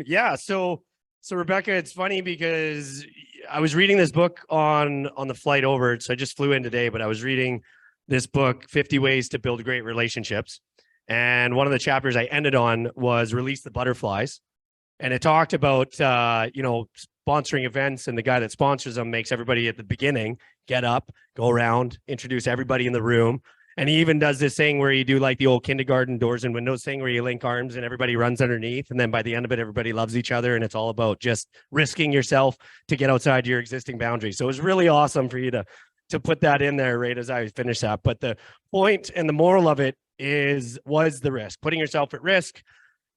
Yeah, so Rebecca, it's funny because I was reading this book on the flight over. So I just flew in today, but I was reading this book, 50 Ways to Build Great Relationships. And one of the chapters I ended on was Release the Butterflies. And it talked about, sponsoring events, and the guy that sponsors them makes everybody at the beginning get up, go around, introduce everybody in the room. And he even does this thing where you do like the old kindergarten doors and windows thing where you link arms and everybody runs underneath. And then by the end of it, everybody loves each other. And it's all about just risking yourself to get outside your existing boundaries. So it was really awesome for you to put that in there right as I finish that. But the point and the moral of it was the risk. Putting yourself at risk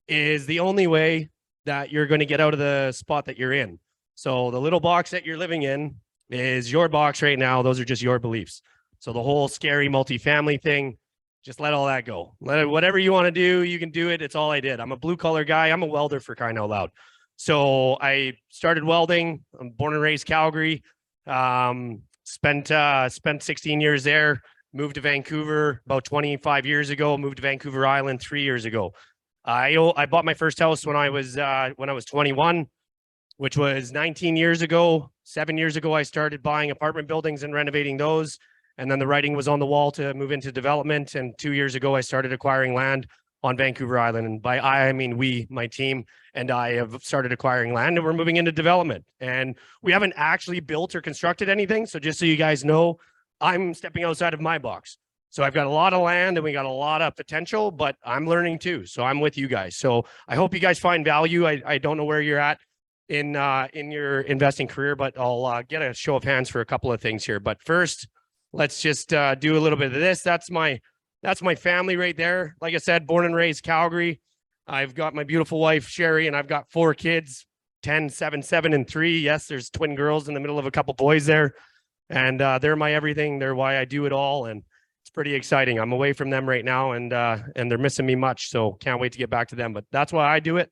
is the only way that you're going to get out of the spot that you're in. So the little box that you're living in is your box right now. Those are just your beliefs. So the whole scary multifamily thing, just let all that go. Whatever you want to do, you can do it. It's all I did. I'm a blue collar guy. I'm a welder, for crying out loud. So I started welding. I'm born and raised Calgary. Spent 16 years there. Moved to Vancouver about 25 years ago. Moved to Vancouver Island 3 years ago. I bought my first house when I was 21, which was 19 years ago. 7 years ago, I started buying apartment buildings and renovating those. And then the writing was on the wall to move into development. And 2 years ago, I started acquiring land on Vancouver Island. And by I mean we, my team, and I have started acquiring land, and we're moving into development. And we haven't actually built or constructed anything. So just so you guys know, I'm stepping outside of my box. So I've got a lot of land and we got a lot of potential, but I'm learning too. So I'm with you guys. So I hope you guys find value. I don't know where you're at in your investing career, but I'll get a show of hands for a couple of things here. But first, let's just do a little bit of this. That's my family right there. Like I said, born and raised Calgary. I've got my beautiful wife, Sherry, and I've got 4 kids, 10, 7, 7, and 3. Yes, there's twin girls in the middle of a couple boys there. And they're my everything. They're why I do it all. And it's pretty exciting. I'm away from them right now, and they're missing me much. So can't wait to get back to them. But that's why I do it.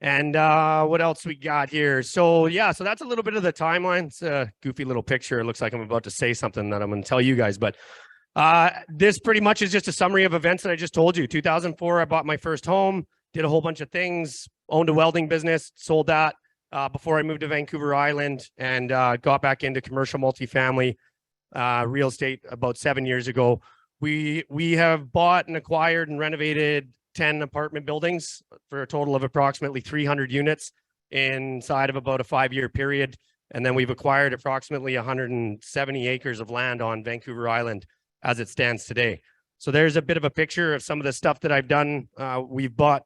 And what else we got here? So yeah, so that's a little bit of the timeline. It's a goofy little picture. It looks like I'm about to say something that I'm going to tell you guys. But this pretty much is just a summary of events that I just told you. 2004, I bought my first home, did a whole bunch of things, owned a welding business, sold that before I moved to Vancouver Island, and got back into commercial multifamily real estate about 7 years ago. We have bought and acquired and renovated 10 apartment buildings for a total of approximately 300 units inside of about a 5-year period. And then we've acquired approximately 170 acres of land on Vancouver Island as it stands today. So there's a bit of a picture of some of the stuff that I've done. We've bought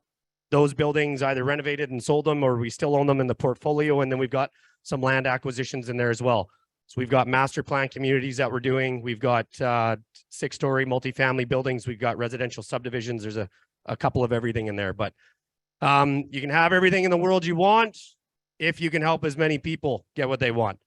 those buildings, either renovated and sold them, or we still own them in the portfolio. And then we've got some land acquisitions in there as well. So we've got master plan communities that we're doing. We've got 6-story multifamily buildings. We've got residential subdivisions. There's a couple of everything in there, but you can have everything in the world you want if you can help as many people get what they want.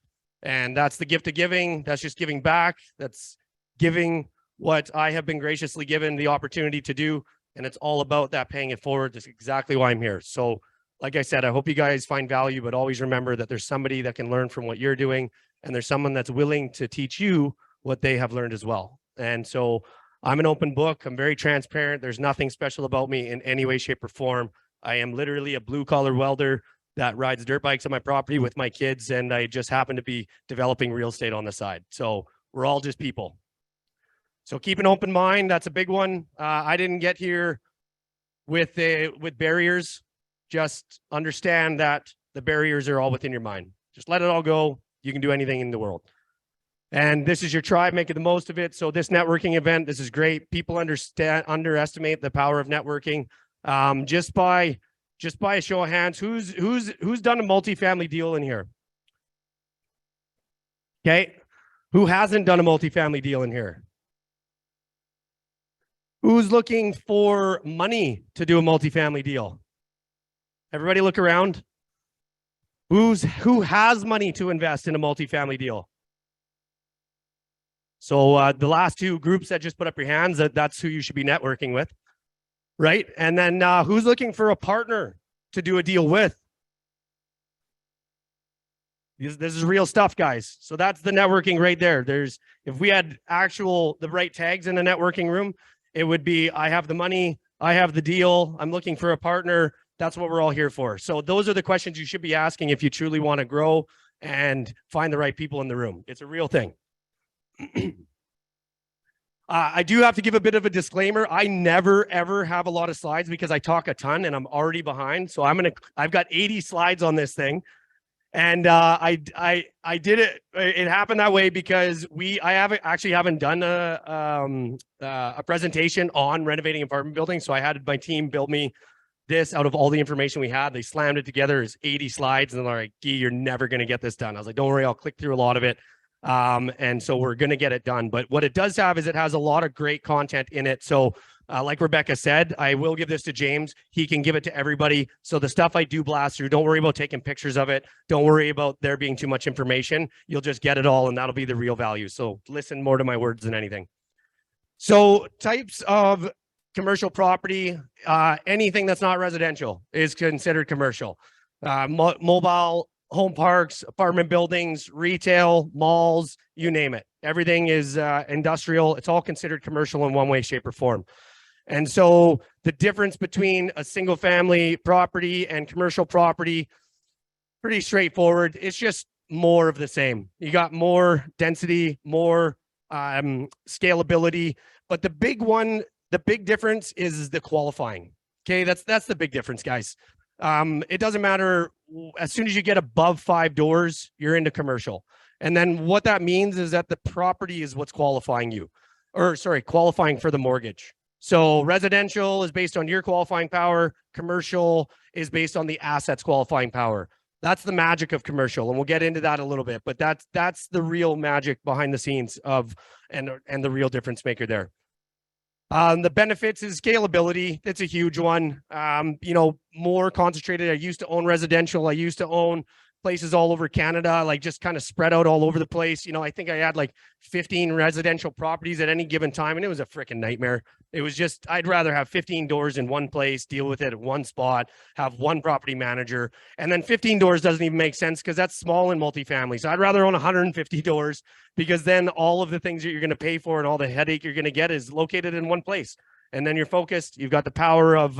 And that's the gift of giving. That's just giving back. That's giving what I have been graciously given the opportunity to do. And it's all about that paying it forward. That's exactly why I'm here. So like I said, I hope you guys find value, but always remember that there's somebody that can learn from what you're doing. And there's someone that's willing to teach you what they have learned as well. And so I'm an open book. I'm very transparent. There's nothing special about me in any way, shape, or form. I am literally a blue collar welder that rides dirt bikes on my property with my kids. And I just happen to be developing real estate on the side. So we're all just people. So keep an open mind. That's a big one. I didn't get here with barriers. Just understand that the barriers are all within your mind. Just let it all go. You can do anything in the world. And this is your tribe, making the most of it. So this networking event, this is great. People underestimate the power of networking. Just by a show of hands, who's done a multifamily deal in here? Okay. Who hasn't done a multifamily deal in here? Who's looking for money to do a multifamily deal? Everybody look around. Who has money to invest in a multifamily deal? So the last 2 groups that just put up your hands, that's who you should be networking with, right? And then who's looking for a partner to do a deal with? This is real stuff, guys. So that's the networking right there. If we had the right tags in the networking room, it would be, I have the money, I have the deal, I'm looking for a partner, That's what we're all here for. So those are the questions you should be asking if you truly want to grow and find the right people in the room. It's a real thing. I do have to give a bit of a disclaimer. I never, ever have a lot of slides because I talk a ton and I'm already behind. So I've got 80 slides on this thing. And I did it. It happened that way because I haven't done a presentation on renovating apartment buildings. So I had my team build me this out of all the information we had. They slammed it together as 80 slides and they're like, Guy, you're never going to get this done. I was like, don't worry, I'll click through a lot of it. And so we're going to get it done. But what it does have is it has a lot of great content in it. So like Rebecca said, I will give this to James. He can give it to everybody. So the stuff I do blast through, don't worry about taking pictures of it. Don't worry about there being too much information. You'll just get it all and that'll be the real value. So listen more to my words than anything. So types of commercial property, anything that's not residential is considered commercial. Mobile home parks, apartment buildings, retail, malls, you name it. Everything is industrial. It's all considered commercial in one way, shape, or form. And so the difference between a single family property and commercial property, pretty straightforward. It's just more of the same. You got more density, more scalability, but the big difference is the qualifying. Okay, that's the big difference, guys. It doesn't matter. As soon as you get above 5 doors, you're into commercial. And then what that means is that the property is what's qualifying you, qualifying for the mortgage. So residential is based on your qualifying power. Commercial is based on the assets qualifying power. That's the magic of commercial. And we'll get into that a little bit, but that's the real magic behind the scenes of, and the real difference maker there. The benefits is scalability. It's a huge one. More concentrated. I used to own residential. I used to own places all over Canada, like just kind of spread out all over the place. I think I had like 15 residential properties at any given time, and it was a freaking nightmare. It was just, I'd rather have 15 doors in one place, deal with it at one spot, have one property manager. And then 15 doors doesn't even make sense because that's small in multifamily. So I'd rather own 150 doors because then all of the things that you're going to pay for and all the headache you're going to get is located in one place. And then you're focused. You've got the power of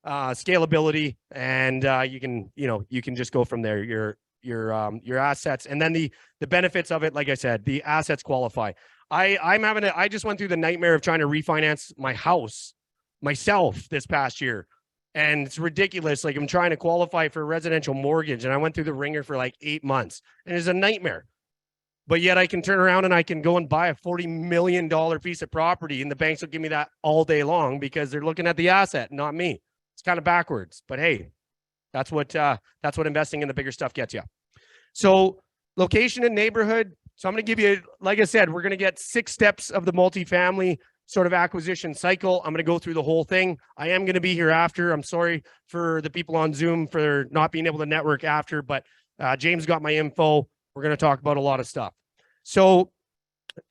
scalability, and you can just go from there. Your assets, and then the benefits of it. Like I said, the assets qualify. I just went through the nightmare of trying to refinance my house myself this past year, and it's ridiculous. Like, I'm trying to qualify for a residential mortgage, and I went through the ringer for like 8 months, and it's a nightmare. But yet I can turn around and I can go and buy a $40 million piece of property, and the banks will give me that all day long because they're looking at the asset, not me. It's kind of backwards, but hey, that's what investing in the bigger stuff gets you. So location and neighborhood. So I'm going to give you, like I said, we're going to get 6 steps of the multifamily sort of acquisition cycle. I'm going to go through the whole thing. I am going to be here after. I'm sorry for the people on Zoom for not being able to network after, but James got my info. We're going to talk about a lot of stuff. So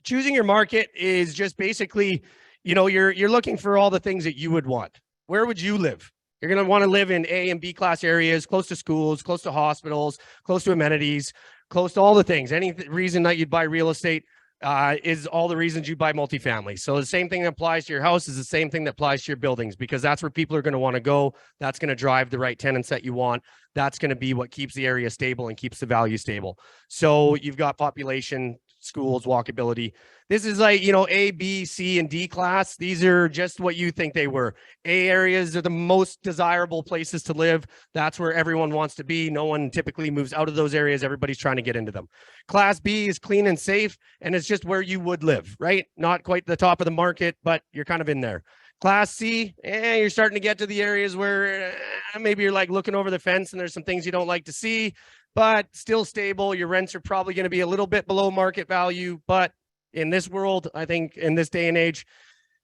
choosing your market is just basically, you're looking for all the things that you would want. Where would you live? You're going to want to live in A and B class areas, close to schools, close to hospitals, close to amenities, close to all the things. Any reason that you'd buy real estate is all the reasons you buy multifamily. So the same thing that applies to your house is the same thing that applies to your buildings, because that's where people are going to want to go. That's going to drive the right tenants that you want. That's going to be what keeps the area stable and keeps the value stable. So you've got population, schools, walkability. This is like, A, B, C, and D class. These are just what you think they were. A areas are the most desirable places to live. That's where everyone wants to be. No one typically moves out of those areas. Everybody's trying to get into them. Class B is clean and safe, and it's just where you would live, right? Not quite the top of the market, but you're kind of in there. Class C, you're starting to get to the areas where maybe you're like looking over the fence and there's some things you don't like to see, but still stable. Your rents are probably going to be a little bit below market value, but in this world, I think in this day and age,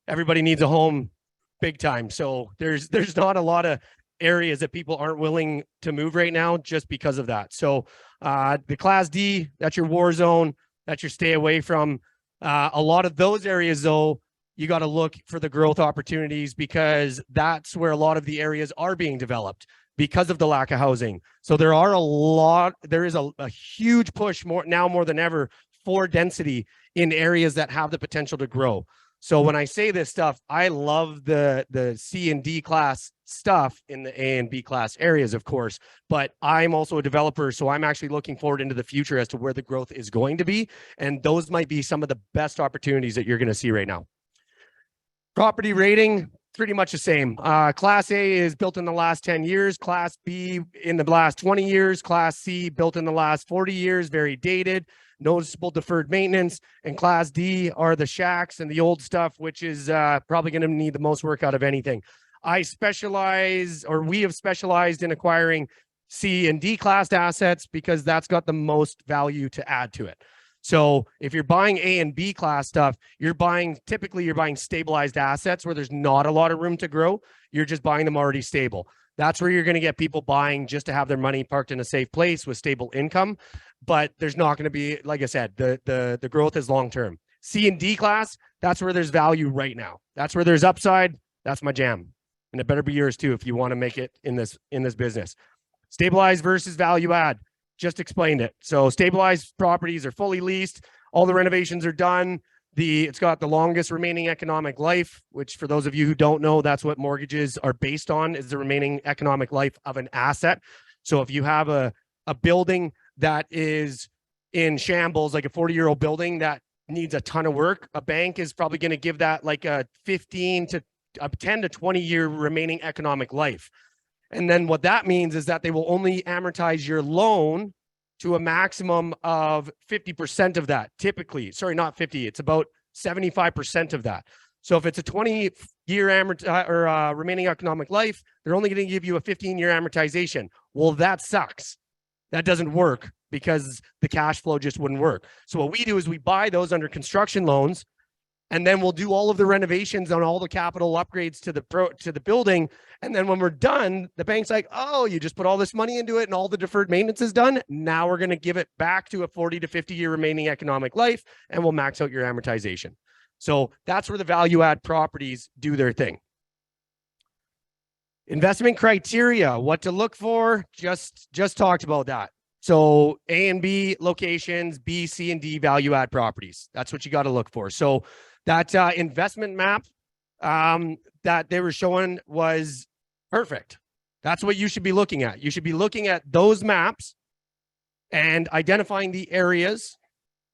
everybody needs a home big time. So there's not a lot of areas that people aren't willing to move right now just because of that. So the class D, that's your war zone, that's your stay away from. A lot of those areas though, you got to look for the growth opportunities because that's where a lot of the areas are being developed because of the lack of housing. So there is a huge push more than ever for density in areas that have the potential to grow. So when I say this stuff, I love the C and D class stuff in the A and B class areas, of course, but I'm also a developer. So I'm actually looking forward into the future as to where the growth is going to be. And those might be some of the best opportunities that you're going to see right now. Property rating, pretty much the same. Class A is built in the last 10 years, Class B in the last 20 years, Class C built in the last 40 years, very dated, noticeable deferred maintenance, and Class D are the shacks and the old stuff, which is probably going to need the most work out of anything. We have specialized in acquiring C and D class assets because that's got the most value to add to it. So if you're buying A and B class stuff, typically you're buying stabilized assets where there's not a lot of room to grow. You're just buying them already stable. That's where you're going to get people buying just to have their money parked in a safe place with stable income. But there's not going to be, like I said, the growth is long-term. C and D class, that's where there's value right now. That's where there's upside. That's my jam. And it better be yours too if you want to make it in this business. Stabilized versus value add. Just explained it. So stabilized properties are fully leased. All the renovations are done. It's got the longest remaining economic life, which for those of you who don't know, that's what mortgages are based on, is the remaining economic life of an asset. So if you have a building that is in shambles, like a 40-year-old building that needs a ton of work, a bank is probably going to give that like a 10 to 20 year remaining economic life. And then what that means is that they will only amortize your loan to a maximum of 50% of that, typically. Sorry, not 50. It's about 75% of that. So if it's a 20-year remaining economic life, they're only going to give you a 15-year amortization. Well, that sucks. That doesn't work because the cash flow just wouldn't work. So what we do is we buy those under construction loans, and then we'll do all of the renovations on all the capital upgrades to the building. And then when we're done, the bank's like, oh, you just put all this money into it and all the deferred maintenance is done. Now we're going to give it back to a 40 to 50 year remaining economic life, and we'll max out your amortization. So that's where the value add properties do their thing. Investment criteria, what to look for, just talked about that. So A and B locations, B, C, and D value add properties. That's what you got to look for. So that investment map that they were showing was perfect. That's what you should be looking at. You should be looking at those maps and identifying the areas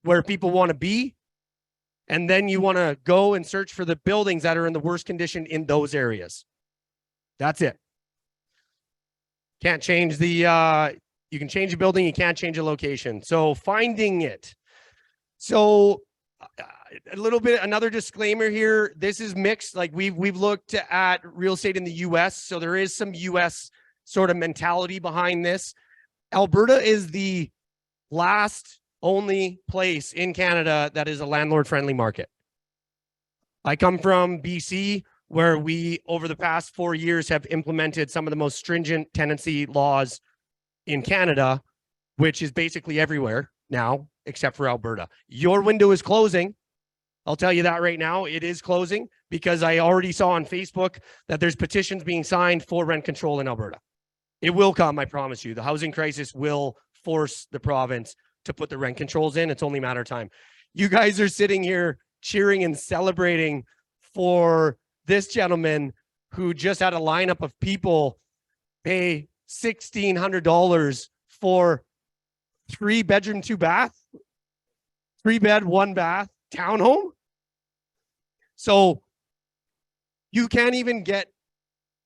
where people want to be. And then you want to go and search for the buildings that are in the worst condition in those areas. That's it. Can't change you can change a building, you can't change a location. So finding it. So a little bit, another disclaimer here. This is mixed. Like we've looked at real estate in the US. So there is some US sort of mentality behind this. Alberta is the last only place in Canada that is a landlord friendly market. I come from BC, where we, over the past 4 years, have implemented some of the most stringent tenancy laws in Canada, which is basically everywhere now, except for Alberta. Your window is closing. I'll tell you that right now. It is closing because I already saw on Facebook that there's petitions being signed for rent control in Alberta. It will come, I promise you. The housing crisis will force the province to put the rent controls in. It's only a matter of time. You guys are sitting here cheering and celebrating for this gentleman who just had a lineup of people pay $1,600 for 3-bedroom, 2-bath, 3-bed, 1-bath townhome. So you can't even get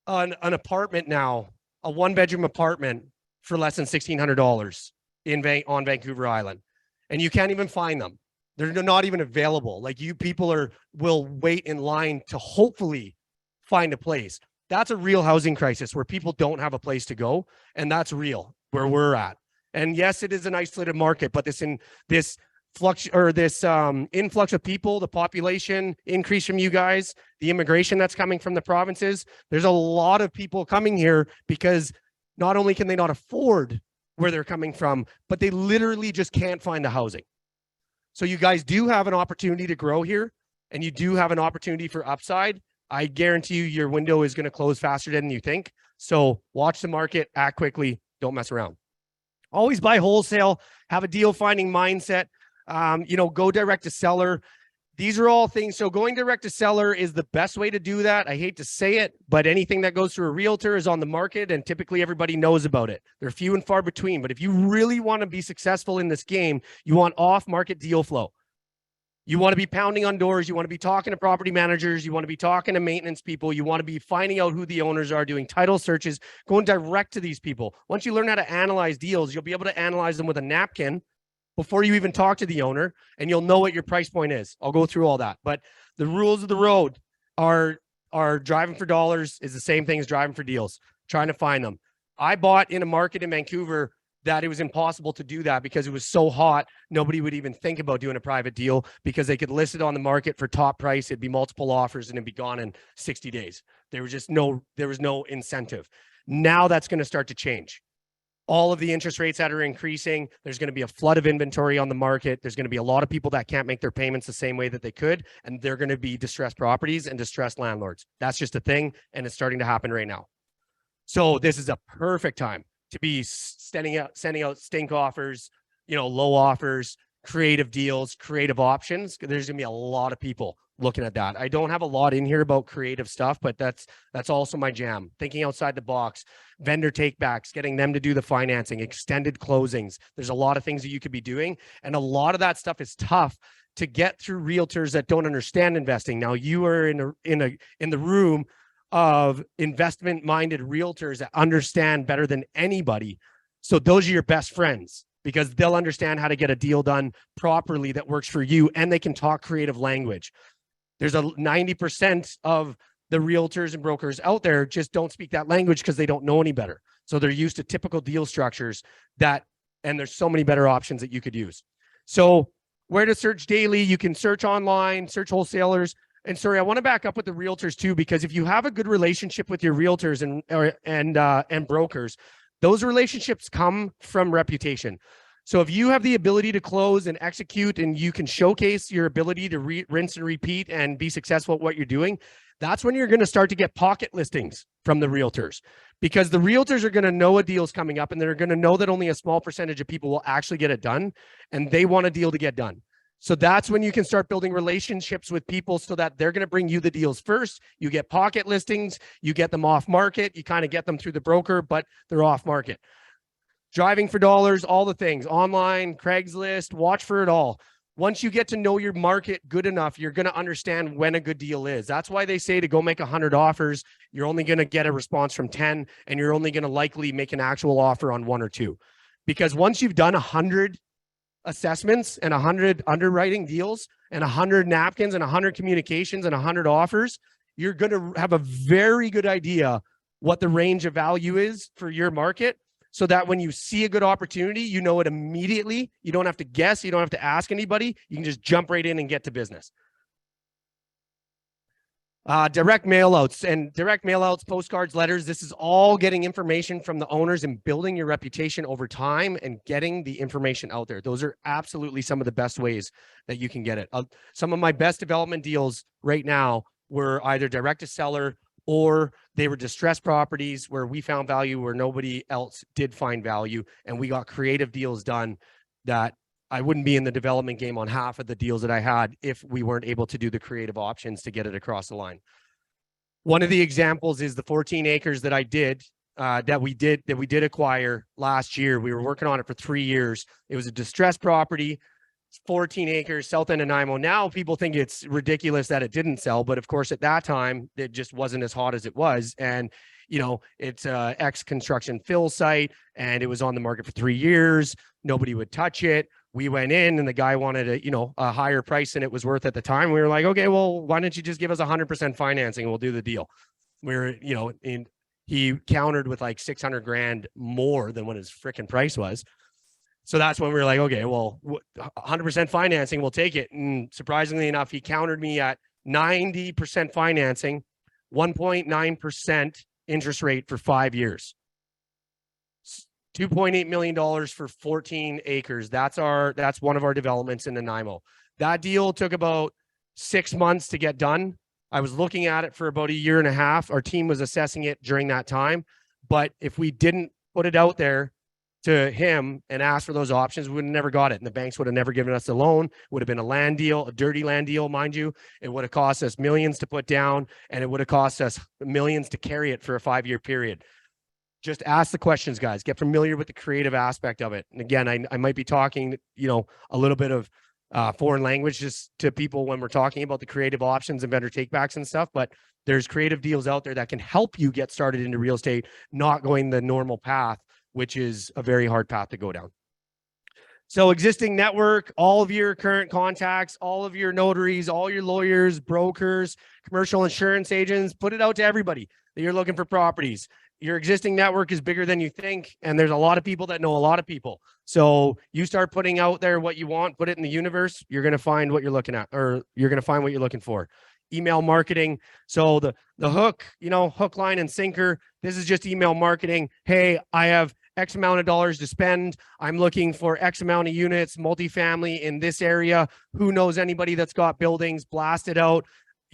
an apartment now, a 1-bedroom apartment for less than $1,600 on Vancouver Island. And you can't even find them. They're not even available. Like people will wait in line to hopefully find a place. That's a real housing crisis where people don't have a place to go. And that's real where we're at. And yes, it is an isolated market, but this influx of people, the population increase from you guys, the immigration that's coming from the provinces, there's a lot of people coming here because not only can they not afford where they're coming from, but they literally just can't find the housing. So you guys do have an opportunity to grow here, and you do have an opportunity for upside. I guarantee you your window is going to close faster than you think. So watch the market, act quickly, don't mess around. Always buy wholesale, have a deal finding mindset, go direct to seller. these are all things. So going direct to seller is the best way to do that. I hate to say it, but anything that goes through a realtor is on the market, and typically everybody knows about it. They're few and far between. But if you really want to be successful in this game, you want off-market deal flow. You want to be pounding on doors. You want to be talking to property managers. You want to be talking to maintenance people. You want to be finding out who the owners are, doing title searches, going direct to these people. Once you learn how to analyze deals, you'll be able to analyze them with a napkin before you even talk to the owner, and you'll know what your price point is. I'll go through all that. But the rules of the road are driving for dollars is the same thing as driving for deals, trying to find them. I bought in a market in Vancouver that it was impossible to do that because it was so hot. Nobody would even think about doing a private deal because they could list it on the market for top price. It'd be multiple offers and it'd be gone in 60 days. There was no incentive. Now that's going to start to change. All of the interest rates that are increasing, there's going to be a flood of inventory on the market. There's going to be a lot of people that can't make their payments the same way that they could. And they're going to be distressed properties and distressed landlords. That's just a thing. And it's starting to happen right now. So this is a perfect time to be sending out stink offers, low offers, creative deals, creative options. There's going to be a lot of people looking at that. I don't have a lot in here about creative stuff, but that's also my jam. Thinking outside the box, vendor takebacks, getting them to do the financing, extended closings. There's a lot of things that you could be doing. And a lot of that stuff is tough to get through realtors that don't understand investing. Now you are in the room of investment-minded realtors that understand better than anybody. So those are your best friends because they'll understand how to get a deal done properly that works for you, and they can talk creative language. There's a 90% of the realtors and brokers out there just don't speak that language because they don't know any better. So they're used to typical deal structures and there's so many better options that you could use. So where to search daily? You can search online, search wholesalers. And sorry, I want to back up with the realtors too, because if you have a good relationship with your realtors and brokers, those relationships come from reputation. So if you have the ability to close and execute, and you can showcase your ability to rinse and repeat and be successful at what you're doing, that's when you're going to start to get pocket listings from the realtors, because the realtors are going to know a deal's coming up, and they're going to know that only a small percentage of people will actually get it done, and they want a deal to get done. So that's when you can start building relationships with people so that they're going to bring you the deals first. You get pocket listings, you get them off market, you kind of get them through the broker, but they're off market. Driving for dollars, all the things, online, Craigslist, watch for it all. Once you get to know your market good enough, you're going to understand when a good deal is. That's why they say to go make 100 offers, you're only going to get a response from 10, and you're only going to likely make an actual offer on 1 or 2. Because once you've done 100 assessments and 100 underwriting deals and 100 napkins and 100 communications and 100 offers, you're going to have a very good idea what the range of value is for your market, so that when you see a good opportunity, you know it immediately. You don't have to guess. You don't have to ask anybody. You can just jump right in and get to business. Direct mailouts, postcards, letters. This is all getting information from the owners and building your reputation over time and getting the information out there. Those are absolutely some of the best ways that you can get it. Some of my best development deals right now were either direct to seller, or they were distressed properties where we found value where nobody else did find value. And we got creative deals done that I wouldn't be in the development game on half of the deals that I had if we weren't able to do the creative options to get it across the line. One of the examples is the 14 acres that I did, that we did acquire last year. We were working on it for 3 years. It was a distressed property, 14 acres, south end of Nanaimo. Now people think it's ridiculous that it didn't sell, but of course at that time it just wasn't as hot as it was. And it's a ex-construction fill site, and it was on the market for 3 years. Nobody would touch it. We went in, and the guy wanted a higher price than it was worth at the time. We were like, okay, well, why don't you just give us 100% financing and we'll do the deal. He countered with like 600 grand more than what his freaking price was. So that's when we were like, okay, well, 100% financing, we'll take it. And surprisingly enough, he countered me at 90% financing, 1.9% interest rate for 5 years. $2.8 million for 14 acres. That's one of our developments in Nanaimo. That deal took about 6 months to get done. I was looking at it for about 1.5 years. Our team was assessing it during that time. But if we didn't put it out there to him and asked for those options, we would have never got it. And the banks would have never given us a loan. Would have been a land deal, a dirty land deal, mind you. It would have cost us millions to put down, and it would have cost us millions to carry it for a 5-year period. Just ask the questions, guys. Get familiar with the creative aspect of it. And again, I might be talking, a little bit of foreign language just to people when we're talking about the creative options and vendor takebacks and stuff, but there's creative deals out there that can help you get started into real estate, not going the normal path, which is a very hard path to go down. So existing network, all of your current contacts, all of your notaries, all your lawyers, brokers, commercial insurance agents, put it out to everybody that you're looking for properties. Your existing network is bigger than you think, and there's a lot of people that know a lot of people. So you start putting out there what you want, put it in the universe, you're going to find what you're looking at, or you're going to find what you're looking for. Email marketing. So the hook, hook, line, and sinker. This is just email marketing. Hey, I have X amount of dollars to spend. I'm looking for X amount of units, multifamily in this area. Who knows anybody that's got buildings? Blast it out.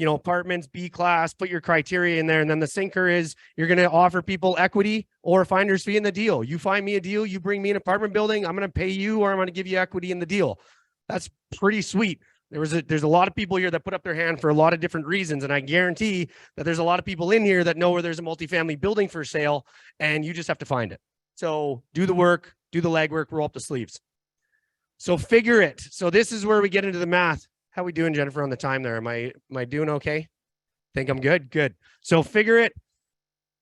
Apartments, B class, put your criteria in there. And then the sinker is you're going to offer people equity or finder's fee in the deal. You find me a deal, you bring me an apartment building, I'm going to pay you, or I'm going to give you equity in the deal. That's pretty sweet. There's a lot of people here that put up their hand for a lot of different reasons. And I guarantee that there's a lot of people in here that know where there's a multifamily building for sale, and you just have to find it. So do the work, do the legwork, roll up the sleeves. So figure it. So this is where we get into the math. How we doing, Jennifer, on the time there? Am I doing okay? Think I'm good? Good. So figure it.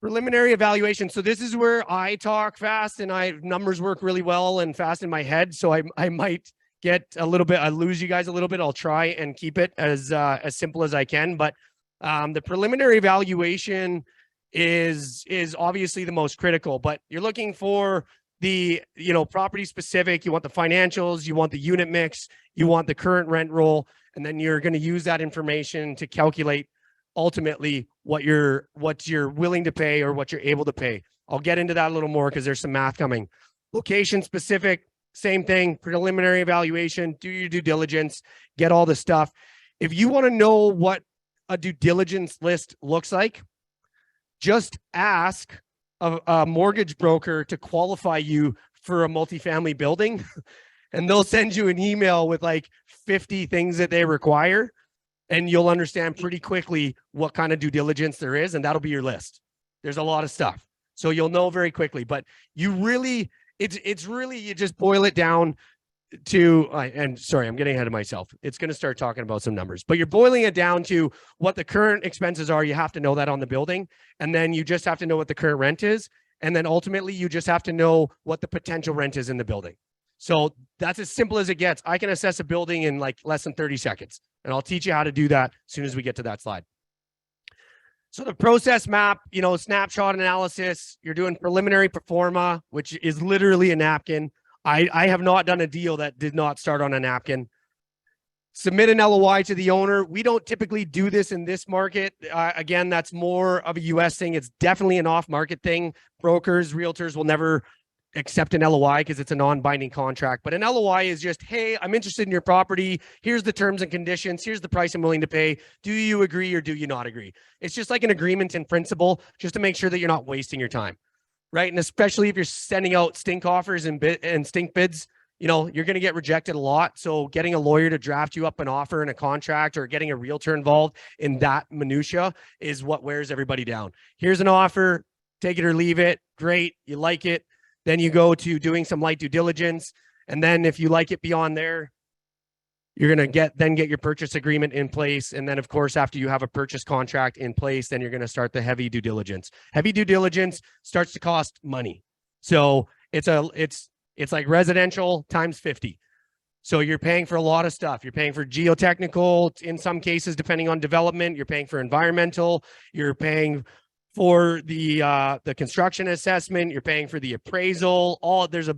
Preliminary evaluation. So this is where I talk fast and numbers work really well and fast in my head. So I might get a little bit, I lose you guys a little bit. I'll try and keep it as simple as I can. But the preliminary evaluation is obviously the most critical, but you're looking for the, property specific. You want the financials, you want the unit mix, you want the current rent roll, and then you're going to use that information to calculate ultimately what you're willing to pay or what you're able to pay. I'll get into that a little more because there's some math coming. Location specific, same thing, preliminary evaluation, do your due diligence, get all the stuff. If you want to know what a due diligence list looks like, just ask a mortgage broker to qualify you for a multifamily building, and they'll send you an email with like 50 things that they require, and you'll understand pretty quickly what kind of due diligence there is, and that'll be your list. There's a lot of stuff, so you'll know very quickly. But you really, it's really, you just boil it down to, and sorry, I'm getting ahead of myself. It's going to start talking about some numbers, but you're boiling it down to what the current expenses are. You have to know that on the building, and then you just have to know what the current rent is. And then ultimately you just have to know what the potential rent is in the building. So that's as simple as it gets. I can assess a building in like less than 30 seconds, and I'll teach you how to do that as soon as we get to that slide. So the process map, snapshot analysis, you're doing preliminary Proforma, which is literally a napkin. I have not done a deal that did not start on a napkin. Submit an LOI to the owner. We don't typically do this in this market. Again, that's more of a US thing. It's definitely an off-market thing. Brokers, realtors will never accept an LOI because it's a non-binding contract. But an LOI is just, hey, I'm interested in your property. Here's the terms and conditions. Here's the price I'm willing to pay. Do you agree or do you not agree? It's just like an agreement in principle, just to make sure that you're not wasting your time. Right. And especially if you're sending out stink offers and stink bids, you're going to get rejected a lot. So getting a lawyer to draft you up an offer and a contract, or getting a realtor involved in that minutia, is what wears everybody down. Here's an offer, take it or leave it. Great. You like it. Then you go to doing some light due diligence. And then if you like it beyond there, you're going to get your purchase agreement in place. And then, of course, after you have a purchase contract in place, then you're going to start the heavy due diligence. Heavy due diligence starts to cost money. So it's like residential times 50. So you're paying for a lot of stuff. You're paying for geotechnical, in some cases, depending on development. You're paying for environmental. You're paying for the construction assessment. You're paying for the appraisal. There's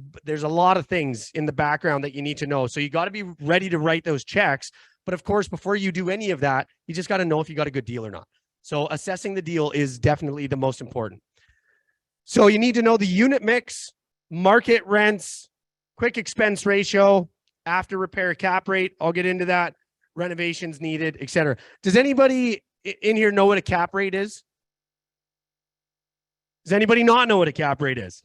a lot of things in the background that you need to know. So you got to be ready to write those checks. But of course, before you do any of that, you just got to know if you got a good deal or not. So assessing the deal is definitely the most important. So you need to know the unit mix, market rents, quick expense ratio, after repair cap rate. I'll get into that. Renovations needed, etc. Does anybody in here know what a cap rate is? Does anybody not know what a cap rate is?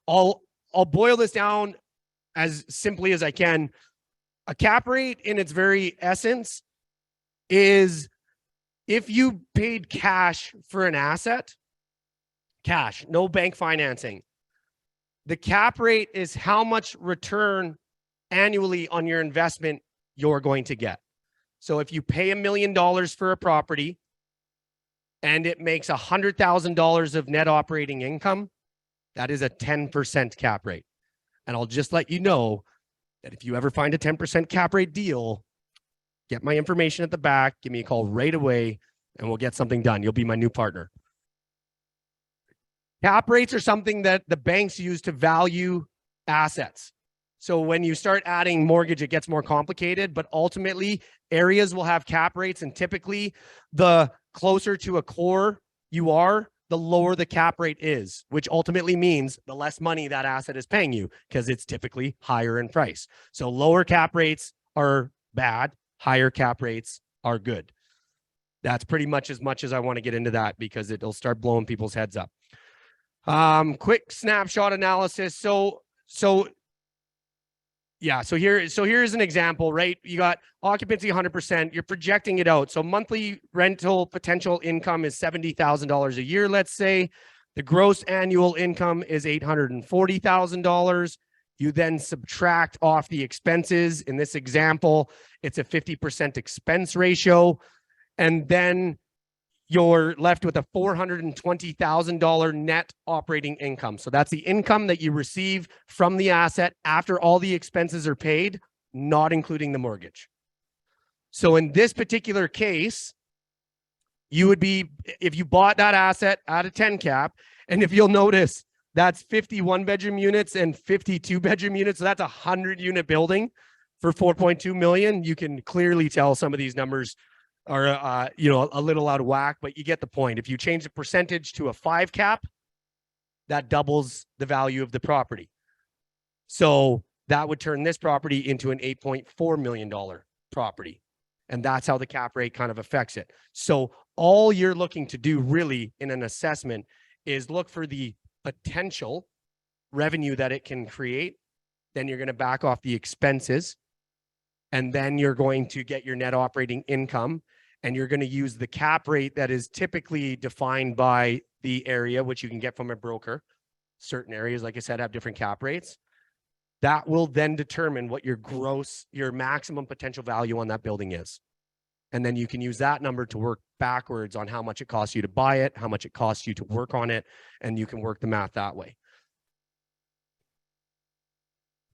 I'll boil this down as simply as I can. A cap rate in its very essence is if you paid cash for an asset, cash, no bank financing, the cap rate is how much return annually on your investment you're going to get. So if you pay $1 million for a property and it makes $100,000 of net operating income, that is a 10% cap rate. And I'll just let you know that if you ever find a 10% cap rate deal, get my information at the back, give me a call right away, and we'll get something done. You'll be my new partner. Cap rates are something that the banks use to value assets. So when you start adding mortgage, it gets more complicated, but ultimately areas will have cap rates, and typically the closer to a core you are, the lower the cap rate is, which ultimately means the less money that asset is paying you because it's typically higher in price. So lower cap rates are bad, higher cap rates are good. That's pretty much as I want to get into that because it'll start blowing people's heads up. Quick snapshot analysis. So here's an example, right? You got occupancy 100%, you're projecting it out. So monthly rental potential income is $70,000 a year, let's say. The gross annual income is $840,000. You then subtract off the expenses. In this example, it's a 50% expense ratio. And then you're left with a $420,000 net operating income. So that's the income that you receive from the asset after all the expenses are paid, not including the mortgage. So in this particular case, you would be, if you bought that asset at a 10 cap, and if you'll notice, that's 51 bedroom units and 52 bedroom units. So that's a 100-unit building for 4.2 million. You can clearly tell some of these numbers are a little out of whack, but you get the point. If you change the percentage to a 5 cap, that doubles the value of the property. So that would turn this property into an $8.4 million property. And that's how the cap rate kind of affects it. So all you're looking to do really in an assessment is look for the potential revenue that it can create. Then you're going to back off the expenses. And then you're going to get your net operating income. And you're going to use the cap rate that is typically defined by the area, which you can get from a broker. Certain areas, like I said, have different cap rates. That will then determine what your maximum potential value on that building is. And then you can use that number to work backwards on how much it costs you to buy it, how much it costs you to work on it, and you can work the math that way.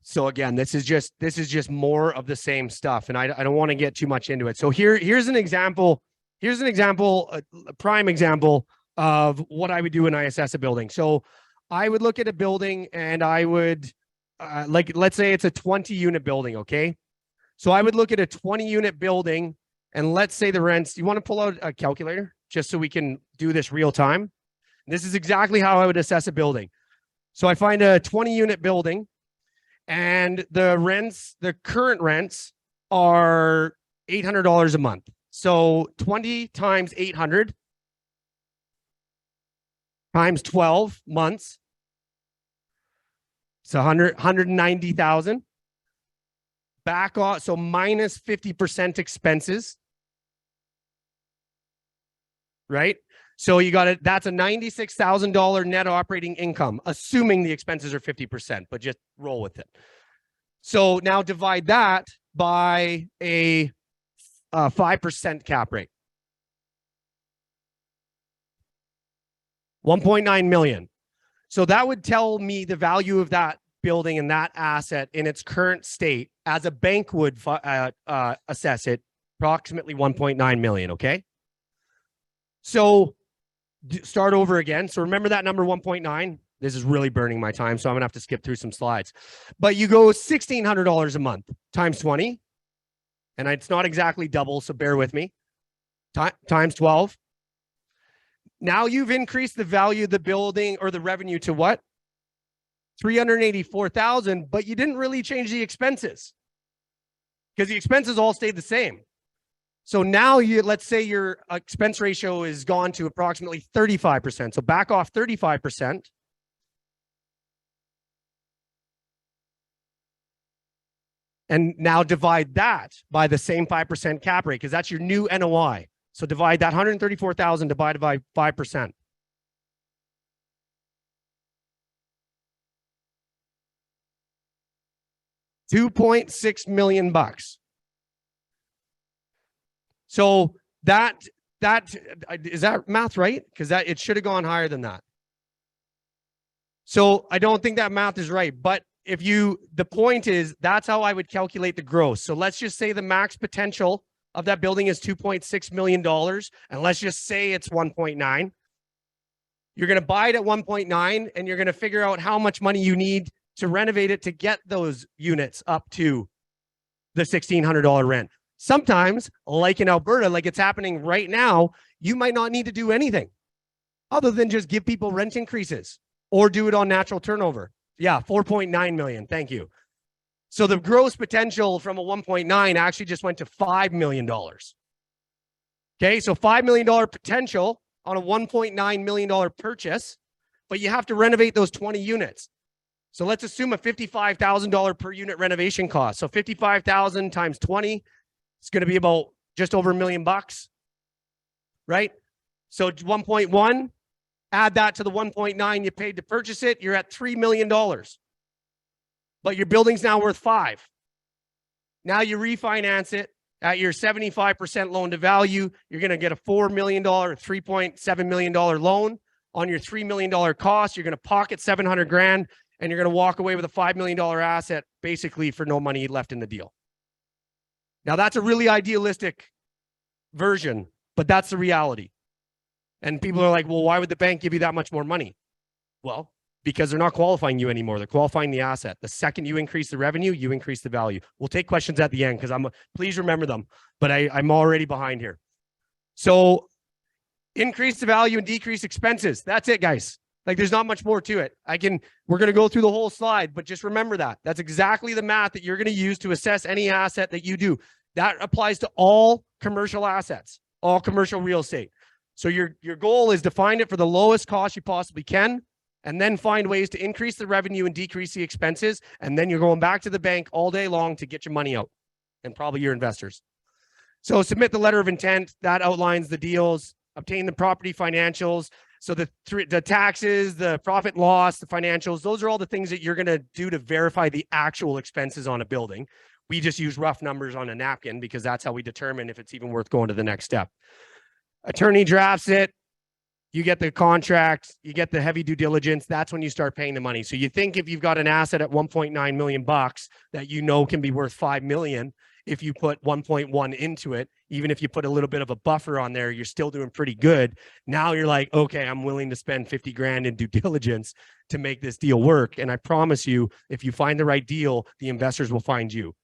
So again, this is just more of the same stuff, and I don't want to get too much into it. So here's an example. Here's an example, a prime example of what I would do when I assess a building. So I would look at a building, and I would let's say it's a 20-unit building, okay? So I would look at a 20-unit building, and let's say the rents. You want to pull out a calculator just so we can do this real time? This is exactly how I would assess a building. So I find a 20-unit building. And the current rents are $800 a month. So 20 times 800 times 12 months. So 190,000. Back off, so minus 50% expenses. Right? So you got it. That's a $96,000 net operating income, assuming the expenses are 50%, but just roll with it. So now divide that by a 5% cap rate. 1.9 million. So that would tell me the value of that building and that asset in its current state as a bank would assess it, approximately 1.9 million. Okay. So start over again. So remember that number 1.9. This is really burning my time, so I'm gonna have to skip through some slides. But you go $1,600 a month times 20, and it's not exactly double, so bear with me. Times 12. Now you've increased the value of the building or the revenue to what? 384,000, but you didn't really change the expenses because the expenses all stayed the same. So now let's say your expense ratio is gone to approximately 35%. So back off 35%. And now divide that by the same 5% cap rate, because that's your new NOI. So divide that 134,000 divided by 5%. $2.6 million. So that is that math right? Because that it should have gone higher than that. So I don't think that math is right. But if you, the point is, that's how I would calculate the gross. So let's just say the max potential of that building is $2.6 million. And let's just say it's 1.9. You're going to buy it at 1.9 and you're going to figure out how much money you need to renovate it to get those units up to the $1,600 rent. Sometimes, like in Alberta, like it's happening right now, you might not need to do anything other than just give people rent increases or do it on natural turnover. Yeah, 4.9 million. Thank you. So the gross potential from a 1.9 actually just went to $5 million. Okay, so $5 million potential on a $1.9 million purchase, but you have to renovate those 20 units. So let's assume a $55,000 per unit renovation cost. So 55,000 times 20, it's going to be about just over $1 million, right? So 1.1, add that to the 1.9 you paid to purchase it, you're at $3 million. But your building's now worth $5 million. Now you refinance it at your 75% loan to value, you're going to get a $4 million, $3.7 million loan on your $3 million cost. You're going to pocket 700 grand and you're going to walk away with a $5 million asset basically for no money left in the deal. Now that's a really idealistic version, but that's the reality. And people are like, well, why would the bank give you that much more money? Well, because they're not qualifying you anymore. They're qualifying the asset. The second you increase the revenue, you increase the value. We'll take questions at the end because please remember them, but I'm already behind here. So increase the value and decrease expenses. That's it, guys. Like there's not much more to it. We're going to go through the whole slide, but just remember that. That's exactly the math that you're going to use to assess any asset that you do. That applies to all commercial assets, all commercial real estate. So your goal is to find it for the lowest cost you possibly can, and then find ways to increase the revenue and decrease the expenses. And then you're going back to the bank all day long to get your money out, and probably your investors. So submit the letter of intent that outlines the deals, obtain the property financials. So the taxes, the profit and loss, the financials, those are all the things that you're going to do to verify the actual expenses on a building. We just use rough numbers on a napkin because that's how we determine if it's even worth going to the next step. Attorney drafts it. You get the contract, you get the heavy due diligence. That's when you start paying the money. So you think if you've got an asset at 1.9 million bucks that you know can be worth 5 million, if you put 1.1 into it, even if you put a little bit of a buffer on there, you're still doing pretty good. Now you're like, okay, I'm willing to spend 50 grand in due diligence to make this deal work. And I promise you, if you find the right deal, the investors will find you.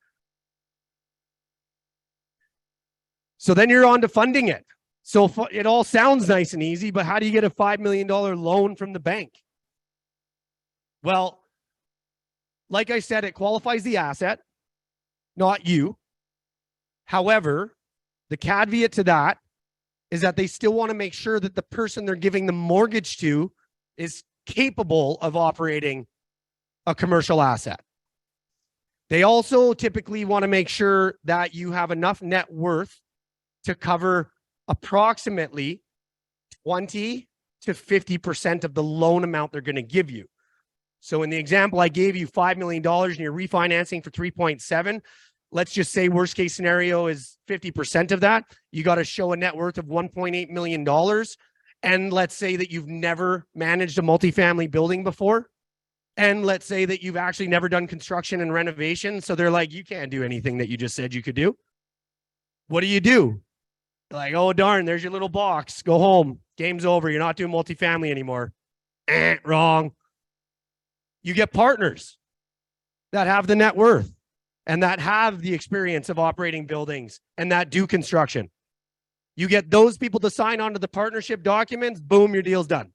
So then you're on to funding it. So it all sounds nice and easy, but how do you get a $5 million loan from the bank? Well, like I said, it qualifies the asset, not you. However, the caveat to that is that they still want to make sure that the person they're giving the mortgage to is capable of operating a commercial asset. They also typically want to make sure that you have enough net worth to cover approximately 20 to 50% of the loan amount they're going to give you. So in the example I gave you, $5 million and you're refinancing for 3.7, let's just say worst case scenario is 50% of that. You got to show a net worth of $1.8 million. And let's say that you've never managed a multifamily building before. And let's say that you've actually never done construction and renovation. So they're like, you can't do anything that you just said you could do. What do? Like, oh, darn, there's your little box. Go home. Game's over. You're not doing multifamily anymore. Wrong. You get partners that have the net worth and that have the experience of operating buildings and that do construction. You get those people to sign onto the partnership documents. Boom, your deal's done.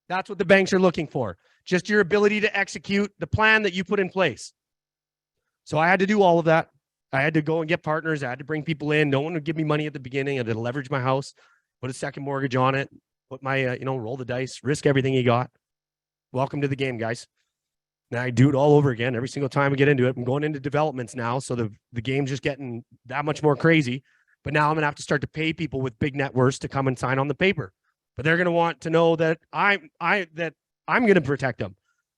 That's what the banks are looking for. Just your ability to execute the plan that you put in place. So I had to do all of that. I had to go and get partners. I had to bring people in. No one would give me money at the beginning. I had to leverage my house, put a second mortgage on it, put my, roll the dice, risk everything you got. Welcome to the game, guys. And I do it all over again every single time I get into it. I'm going into developments now, so the game's just getting that much more crazy. But now I'm gonna have to start to pay people with big net worths to come and sign on the paper. But they're gonna want to know that I'm gonna protect them.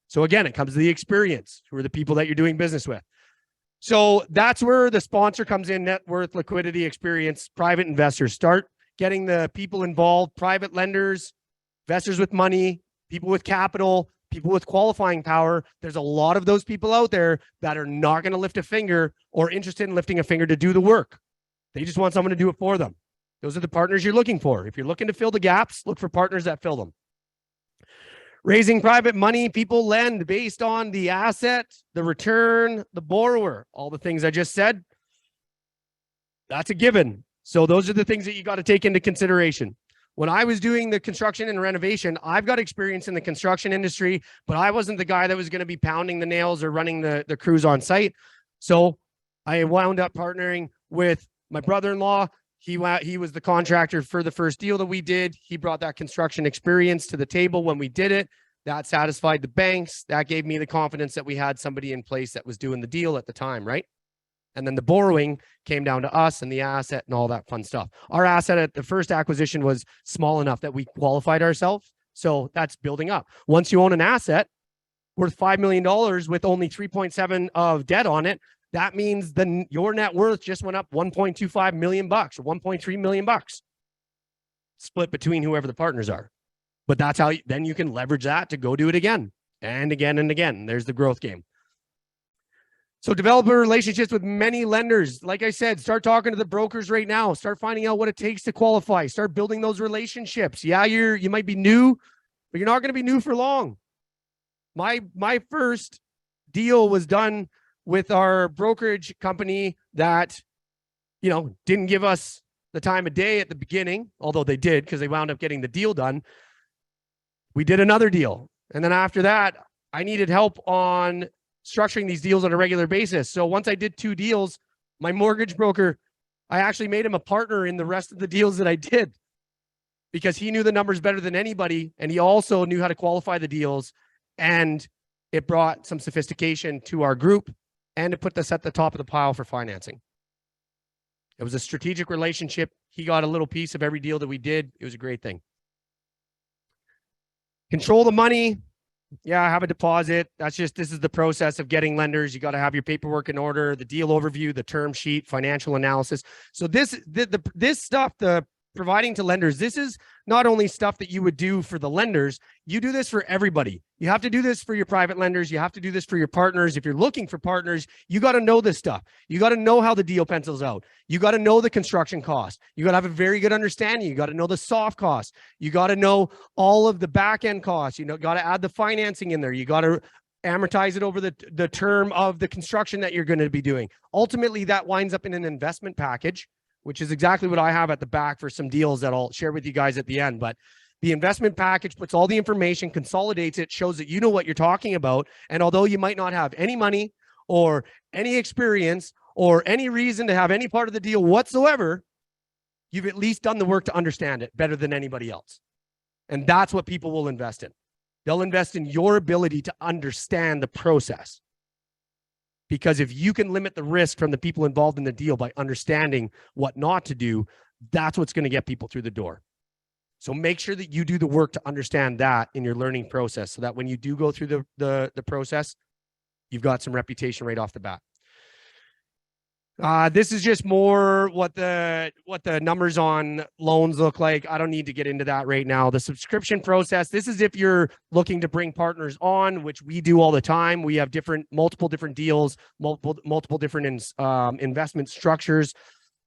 So again, it comes to the experience. Who are the people that you're doing business with? So that's where the sponsor comes in: net worth, liquidity, experience, private investors. Start getting the people involved: private lenders, investors with money, people with capital, people with qualifying power. There's a lot of those people out there that are not going to lift a finger or interested in lifting a finger to do the work. They just want someone to do it for them. Those are the partners you're looking for. If you're looking to fill the gaps, look for partners that fill them. Raising private money, people lend based on the asset, the return, the borrower, all the things I just said. That's a given. So those are the things that you got to take into consideration. When I was doing the construction and renovation, I've got experience in the construction industry, but I wasn't the guy that was going to be pounding the nails or running the crews on site. So I wound up partnering with my brother-in-law. He was the contractor for the first deal that we did. He brought that construction experience to the table when we did it. That satisfied the banks. That gave me the confidence that we had somebody in place that was doing the deal at the time, right? And then the borrowing came down to us and the asset and all that fun stuff. Our asset at the first acquisition was small enough that we qualified ourselves. So that's building up. Once you own an asset worth $5 million with only 3.7 of debt on it, that means then your net worth just went up $1.25 million or $1.3 million, split between whoever the partners are. But that's how then you can leverage that to go do it again and again and again. There's the growth game. So develop relationships with many lenders. Like I said, start talking to the brokers right now. Start finding out what it takes to qualify. Start building those relationships. Yeah, you might be new, but you're not going to be new for long. My first deal was done with our brokerage company that, didn't give us the time of day at the beginning, although they did because they wound up getting the deal done. We did another deal. And then after that, I needed help on structuring these deals on a regular basis. So once I did 2 deals, my mortgage broker, I actually made him a partner in the rest of the deals that I did because he knew the numbers better than anybody. And he also knew how to qualify the deals. And it brought some sophistication to our group and it put us at the top of the pile for financing. It was a strategic relationship. He got a little piece of every deal that we did. It was a great thing. Control the money. Yeah, have a deposit. This is the process of getting lenders. You got to have your paperwork in order, the deal overview, the term sheet, financial analysis. So this stuff, the providing to lenders, this is not only stuff that you would do for the lenders, you do this for everybody. You have to do this for your private lenders. You have to do this for your partners. If you're looking for partners, you got to know this stuff. You got to know how the deal pencils out. You got to know the construction cost. You got to have a very good understanding. You got to know the soft costs. You got to know all of the back end costs. Got to add the financing in there. You got to amortize it over the term of the construction that you're going to be doing. Ultimately, that winds up in an investment package, which is exactly what I have at the back for some deals that I'll share with you guys at the end. But the investment package puts all the information, consolidates it, shows that you know what you're talking about. And although you might not have any money or any experience or any reason to have any part of the deal whatsoever, you've at least done the work to understand it better than anybody else. And that's what people will invest in. They'll invest in your ability to understand the process. Because if you can limit the risk from the people involved in the deal by understanding what not to do, that's what's going to get people through the door. So make sure that you do the work to understand that in your learning process so that when you do go through the process, you've got some reputation right off the bat. This is just more what the numbers on loans look like. I don't need to get into that right now. The subscription process, this is if you're looking to bring partners on, which we do all the time. We have multiple different deals, multiple different investment structures,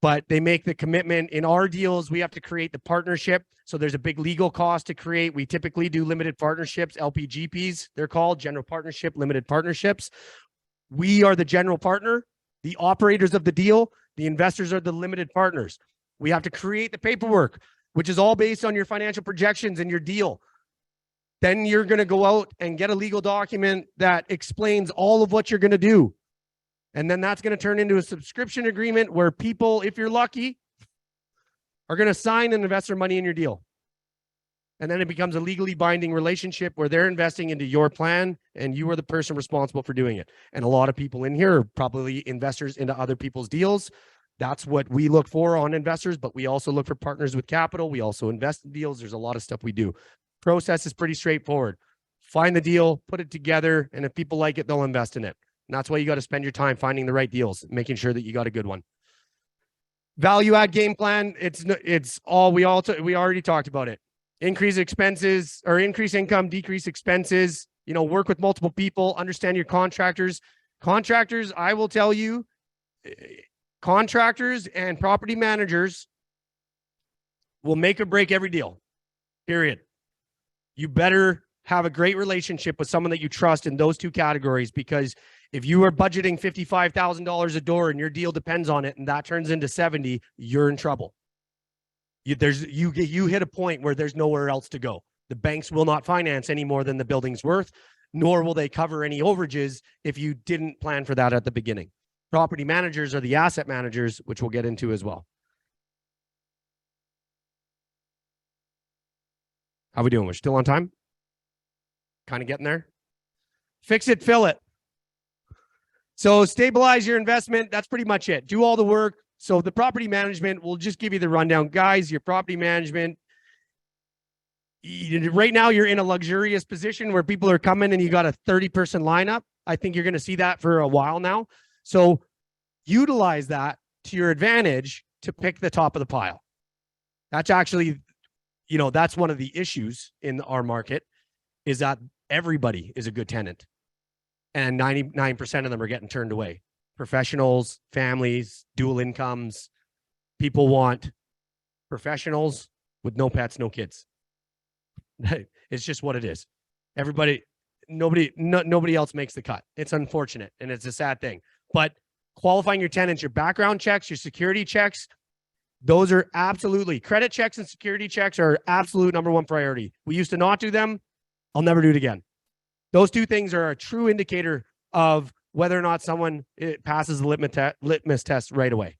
but they make the commitment. In our deals, we have to create the partnership. So there's a big legal cost to create. We typically do limited partnerships, LPGPs, they're called, general partnership, limited partnerships. We are the general partner. The operators of the deal, the investors are the limited partners. We have to create the paperwork, which is all based on your financial projections and your deal. Then you're going to go out and get a legal document that explains all of what you're going to do. And then that's going to turn into a subscription agreement where people, if you're lucky, are going to sign and invest their money in your deal. And then it becomes a legally binding relationship where they're investing into your plan and you are the person responsible for doing it. And a lot of people in here are probably investors into other people's deals. That's what we look for on investors, but we also look for partners with capital. We also invest in deals. There's a lot of stuff we do. Process is pretty straightforward. Find the deal, put it together, and if people like it, they'll invest in it. And that's why you got to spend your time finding the right deals, making sure that you got a good one. Value add game plan. We already talked about it. Increase expenses or increase income, decrease expenses, work with multiple people, understand your contractors. Contractors, I will tell you, contractors and property managers will make or break every deal, period. You better have a great relationship with someone that you trust in those two categories, because if you are budgeting $55,000 a door and your deal depends on it and that turns into 70, you're in trouble. You hit a point where there's nowhere else to go. The banks will not finance any more than the building's worth, nor will they cover any overages if you didn't plan for that at the beginning. Property managers are the asset managers, which we'll get into as well. How we doing? We're still on time? Kind of getting there? Fix it, fill it. So stabilize your investment. That's pretty much it. Do all the work. So the property management, we'll just give you the rundown. Guys, your property management, right now you're in a luxurious position where people are coming and you got a 30-person lineup. I think you're going to see that for a while now. So utilize that to your advantage to pick the top of the pile. That's actually, that's one of the issues in our market, is that everybody is a good tenant and 99% of them are getting turned away. Professionals, families, dual incomes. People want professionals with no pets, no kids. It's just what it is. Nobody else makes the cut. It's unfortunate and it's a sad thing. But qualifying your tenants, your background checks, your security checks, those are absolutely, credit checks and security checks are absolute number one priority. We used to not do them. I'll never do it again. Those two things are a true indicator of whether or not someone passes the litmus test right away.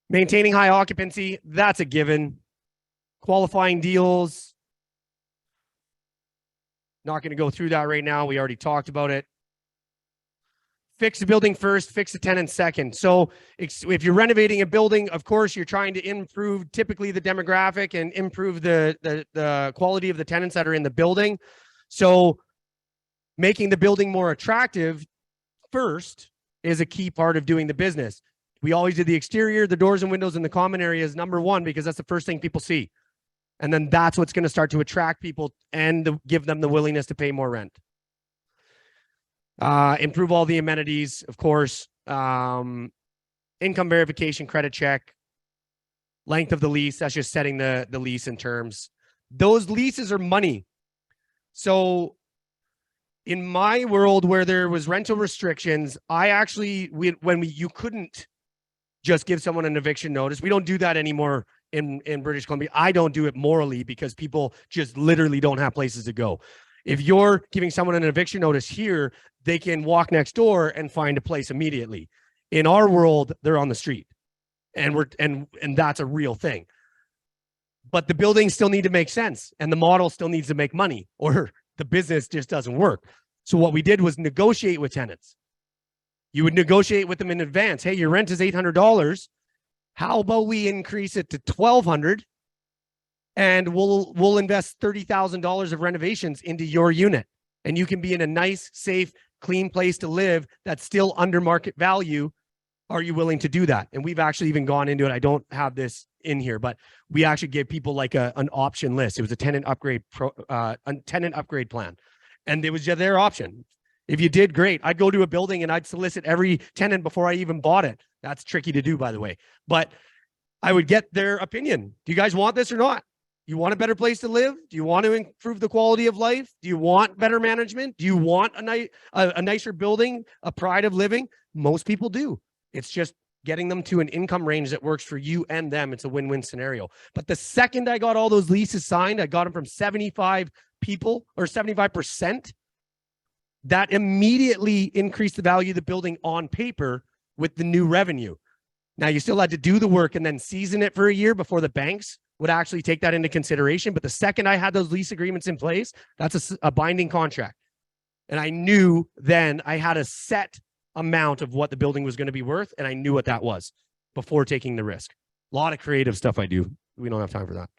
Maintaining high occupancy, that's a given. Qualifying deals, not going to go through that right now. We already talked about it. Fix the building first, fix the tenant second. So if you're renovating a building, of course, you're trying to improve typically the demographic and improve the quality of the tenants that are in the building. So making the building more attractive first is a key part of doing the business. We always did the exterior, the doors and windows, and the common areas number one, because that's the first thing people see. And then that's what's going to start to attract people and give them the willingness to pay more rent. Improve all the amenities, of course. Income verification, credit check, length of the lease. That's just setting the lease in terms. Those leases are money. So in my world where there was rental restrictions, you couldn't just give someone an eviction notice. We don't do that anymore in British Columbia. I don't do it morally because people just literally don't have places to go. If you're giving someone an eviction notice here, they can walk next door and find a place immediately. In our world, they're on the street, and that's a real thing. But the buildings still need to make sense, and the model still needs to make money, or the business just doesn't work. So what we did was negotiate with tenants. You would negotiate with them in advance. Hey, your rent is $800. How about we increase it to $1,200? And we'll invest $30,000 of renovations into your unit. And you can be in a nice, safe, clean place to live that's still under market value. Are you willing to do that? And we've actually even gone into it. I don't have this in here, but we actually gave people like an option list. It was a tenant upgrade plan. And it was just their option. If you did, great. I'd go to a building and I'd solicit every tenant before I even bought it. That's tricky to do, by the way. But I would get their opinion. Do you guys want this or not? You want a better place to live? Do you want to improve the quality of life? Do you want better management? Do you want a nicer building, a pride of living? Most people do. It's just getting them to an income range that works for you and them. It's a win-win scenario. But the second I got all those leases signed, I got them from 75 people or 75%. That immediately increased the value of the building on paper with the new revenue. Now, you still had to do the work and then season it for a year before the banks would actually take that into consideration. But the second I had those lease agreements in place, that's a binding contract. And I knew then I had a set amount of what the building was going to be worth. And I knew what that was before taking the risk. A lot of creative stuff I do. We don't have time for that.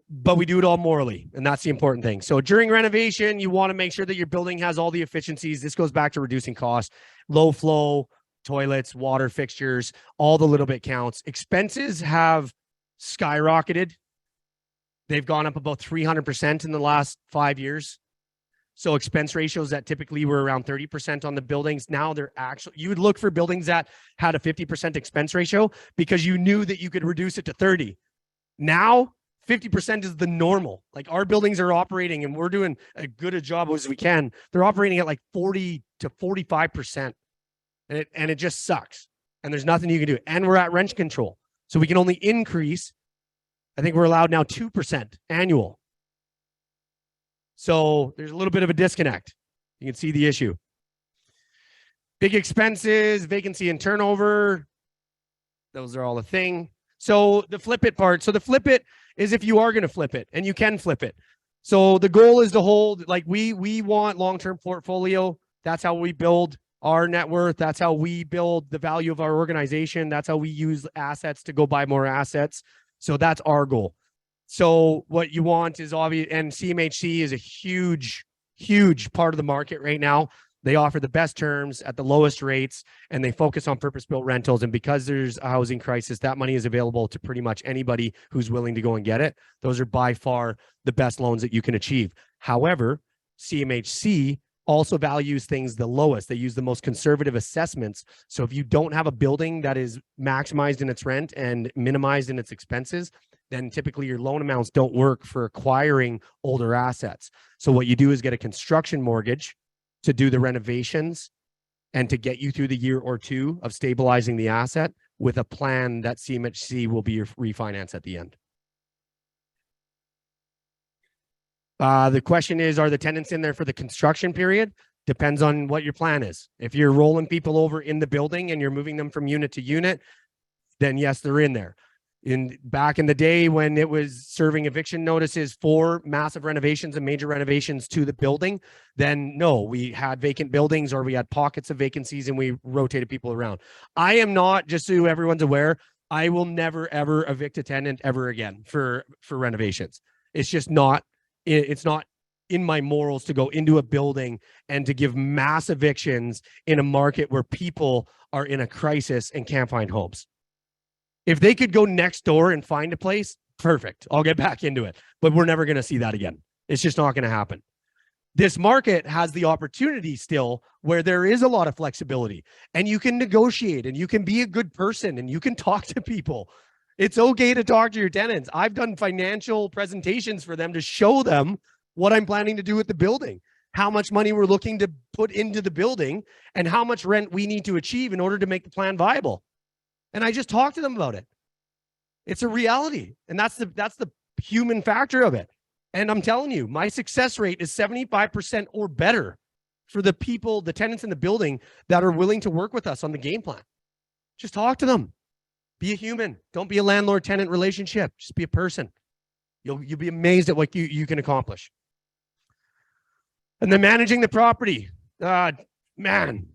But we do it all morally, and that's the important thing. So during renovation, you want to make sure that your building has all the efficiencies. This goes back to reducing costs, low flow, toilets, water fixtures, all the little bit counts. Expenses have skyrocketed. They've gone up about 300% in the last 5 years. So expense ratios that typically were around 30% on the buildings, now they're actually, you would look for buildings that had a 50% expense ratio because you knew that you could reduce it to 30. Now, 50% is the normal. Like our buildings are operating, and we're doing as good a job as we can. They're operating at like 40 to 45%. And it just sucks. And there's nothing you can do. And we're at rent control. So we can only increase. I think we're allowed now 2% annual. So there's a little bit of a disconnect. You can see the issue. Big expenses, vacancy and turnover. Those are all a thing. So the flip it part. So the flip it is if you are going to flip it, and you can flip it. So the goal is to hold, like we want long-term portfolio. That's how we build our net worth. That's how we build the value of our organization. That's how we use assets to go buy more assets. So that's our goal. So what you want is obvious, and CMHC is a huge, huge part of the market right now. They offer the best terms at the lowest rates, and they focus on purpose-built rentals. And because there's a housing crisis, that money is available to pretty much anybody who's willing to go and get it. Those are by far the best loans that you can achieve. However, CMHC also values things the lowest. They use the most conservative assessments. So if you don't have a building that is maximized in its rent and minimized in its expenses, then typically your loan amounts don't work for acquiring older assets. So what you do is get a construction mortgage to do the renovations and to get you through the year or two of stabilizing the asset with a plan that CMHC will be your refinance at the end. The question is, are the tenants in there for the construction period? Depends on what your plan is. If you're rolling people over in the building and you're moving them from unit to unit, then yes, they're in there. Back in the day when it was serving eviction notices for massive renovations and major renovations to the building, then no, we had vacant buildings or we had pockets of vacancies and we rotated people around. I am not, just so everyone's aware, I will never, ever evict a tenant ever again for renovations. It's just not, it's not in my morals to go into a building and to give mass evictions in a market where people are in a crisis and can't find homes. If they could go next door and find a place, perfect. I'll get back into it. But we're never going to see that again. It's just not going to happen. This market has the opportunity still where there is a lot of flexibility and you can negotiate and you can be a good person and you can talk to people. It's okay to talk to your tenants. I've done financial presentations for them to show them what I'm planning to do with the building, how much money we're looking to put into the building, and how much rent we need to achieve in order to make the plan viable. And I just talk to them about it. It's a reality. And that's the human factor of it. And I'm telling you, my success rate is 75% or better for the people, the tenants in the building that are willing to work with us on the game plan. Just talk to them. Be a human. Don't be a landlord-tenant relationship. Just be a person. You'll be amazed at what you can accomplish. And then managing the property. Managing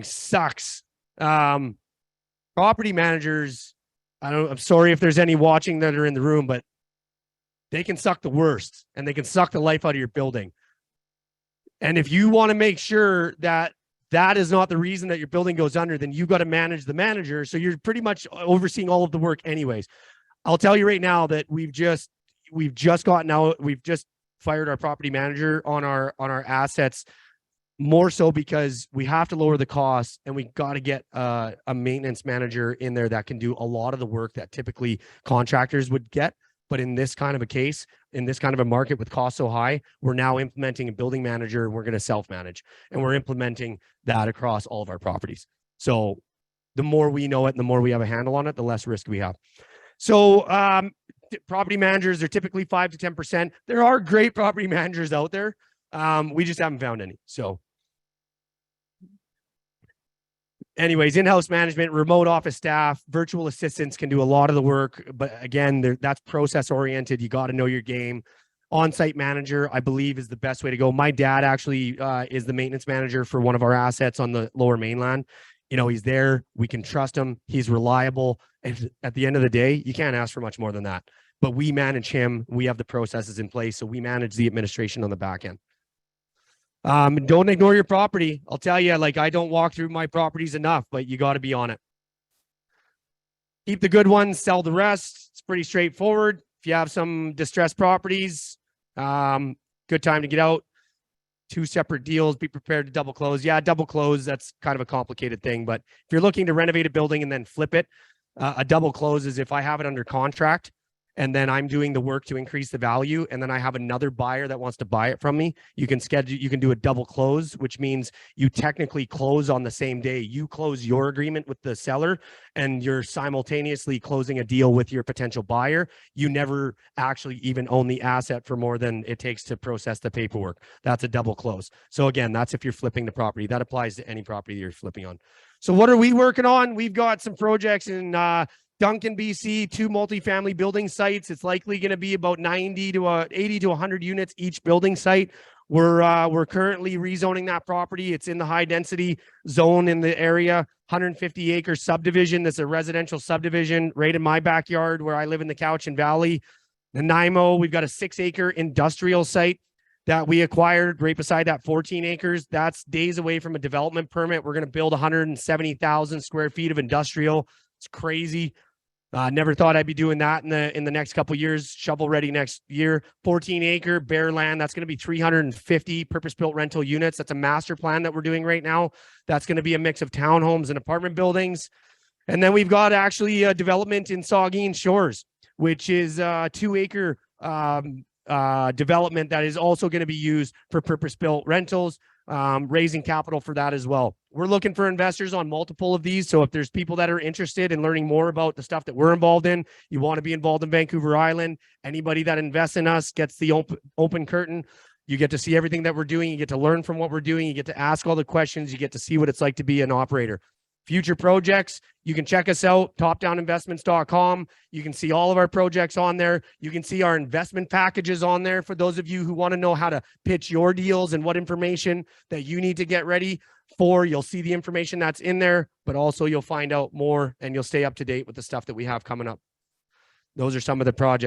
sucks. Property managers, I'm sorry if there's any watching that are in the room, but they can suck the worst and they can suck the life out of your building. And if you want to make sure that that is not the reason that your building goes under, then you've got to manage the manager. So you're pretty much overseeing all of the work anyways. I'll tell you right now that we've just fired our property manager on our assets, more so because we have to lower the costs and we got to get a maintenance manager in there that can do a lot of the work that typically contractors would get. But in this kind of a case, in this kind of a market with costs so high, we're now implementing a building manager and we're going to self-manage, and we're implementing that across all of our properties. So the more we know it and the more we have a handle on it, the less risk we have. So property managers are typically 5 to 10%. There are great property managers out there. We just haven't found any. So anyways, in-house management, remote office staff, virtual assistants can do a lot of the work. But again, that's process oriented. You got to know your game. On-site manager, I believe, is the best way to go. My dad actually is the maintenance manager for one of our assets on the Lower Mainland. You know, he's there. We can trust him. He's reliable. And at the end of the day, you can't ask for much more than that. But we manage him. We have the processes in place. So we manage the administration on the back end. Don't ignore your property. I'll tell you, like, I don't walk through my properties enough, but you got to be on it. Keep the good ones, sell the rest. It's pretty straightforward. If you have some distressed properties, good time to get out. 2 separate deals. Be prepared to double close. Yeah, double close. That's kind of a complicated thing. But if you're looking to renovate a building and then flip it, a double close is if I have it under contract and then I'm doing the work to increase the value, and then I have another buyer that wants to buy it from me. You can do a double close, which means you technically close on the same day. You close your agreement with the seller and you're simultaneously closing a deal with your potential buyer. You never actually even own the asset for more than it takes to process the paperwork. That's a double close. So again, that's if you're flipping the property. That applies to any property you're flipping on. So what are we working on? We've got some projects in Duncan, BC, 2 multifamily building sites. It's likely going to be about 80 to 100 units each building site. We're currently rezoning that property. It's in the high density zone in the area, 150 acre subdivision. That's a residential subdivision right in my backyard where I live in the Cowichan Valley. Nanaimo, we've got a 6 acre industrial site that we acquired right beside that 14 acres. That's days away from a development permit. We're going to build 170,000 square feet of industrial. It's crazy. Never thought I'd be doing that in the next couple of years. Shovel ready next year. 14 acre bare land. That's going to be 350 purpose-built rental units. That's a master plan that we're doing right now. That's going to be a mix of townhomes and apartment buildings. And then we've got actually a development in Saugeen Shores, which is a 2 acre development that is also going to be used for purpose-built rentals. Raising capital for that as well. We're looking for investors on multiple of these. So if there's people that are interested in learning more about the stuff that we're involved in, you want to be involved in Vancouver Island, anybody that invests in us gets the open curtain. You get to see everything that we're doing. You get to learn from what we're doing. You get to ask all the questions. You get to see what it's like to be an operator. Future projects, you can check us out, topdowninvestments.com. You can see all of our projects on there. You can see our investment packages on there for those of you who want to know how to pitch your deals and what information that you need to get ready for. You'll see the information that's in there, but also you'll find out more and you'll stay up to date with the stuff that we have coming up. Those are some of the projects.